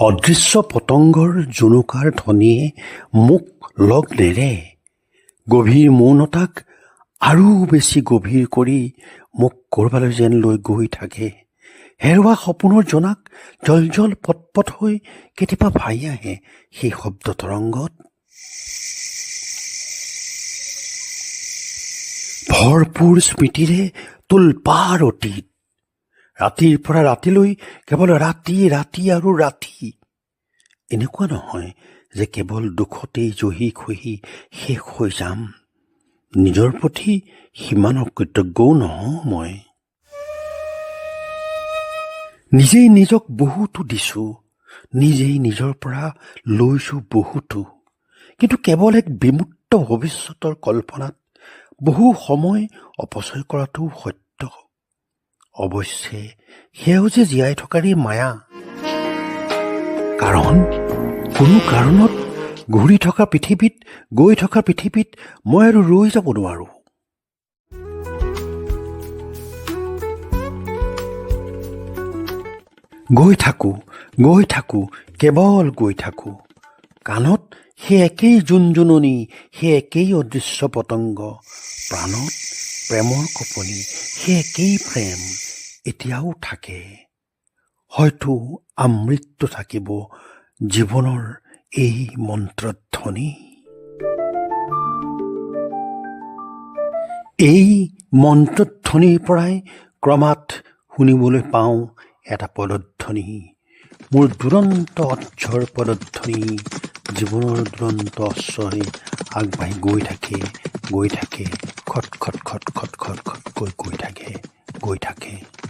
অদৃশ্য পতংগৰ জোনোকাৰ ধ্বনিয়ে মোক লগ নেৰে। গভীৰ মৌনতাক আৰু বেছি গভীৰ কৰি মোক ক'ৰবালৈ যেন লৈ গৈ থাকে। হেৰুৱা সপোনৰ জোনাক জলজল পটপট হৈ কেতিয়াবা ভাহি আহে সেই শব্দ তৰংগত। ভৰপূৰ স্মৃতিৰে তোলপাৰ অতীত। ৰাতিৰ পৰা ৰাতিলৈ কেৱল ৰাতি ৰাতি আৰু ৰাতি। এনেকুৱা নহয় যে কেৱল দুখতেই জহি খহি শেষ হৈ যাম। নিজৰ প্ৰতি সিমান অকৃতজ্ঞও নহওঁ মই। নিজেই নিজক বহুতো দিছোঁ, নিজেই নিজৰ পৰা লৈছোঁ বহুতো, কিন্তু কেৱল এক বিমূৰ্ত ভৱিষ্যতৰ কল্পনাত বহু সময় অপচয় কৰাটো সত্য। অৱশ্যে সেয়াও যে জীয়াই থকাৰেই মায়া। কাৰণ কোনো কাৰণত ঘূৰি থকা পৃথিৱীত, গৈ থকা পৃথিৱীত মই আৰু ৰৈ যাব নোৱাৰোঁ। গৈ থাকোঁ, কেৱল গৈ থাকোঁ। কাণত সেই একেই জোনজোননি, সেই একেই অদৃশ্য পতংগ। প্ৰাণত প্ৰেমৰ কঁপনি, সেই একেই প্ৰেম এতিয়াও থাকে। হয়তো আমৃত্যু থাকিব জীৱনৰ এই মন্ত্ৰধ্বনি। এই মন্ত্ৰধ্বনিৰ পৰাই ক্ৰমাৎ শুনিবলৈ পাওঁ এটা পদধ্বনি, মোৰ দুৰন্ত অক্ষৰ পদধ্বনি। জীৱনৰ দুৰন্ত অশ্বৰে আগবাঢ়ি গৈ থাকে, খট খট খট খট খট খটকৈ গৈ থাকে।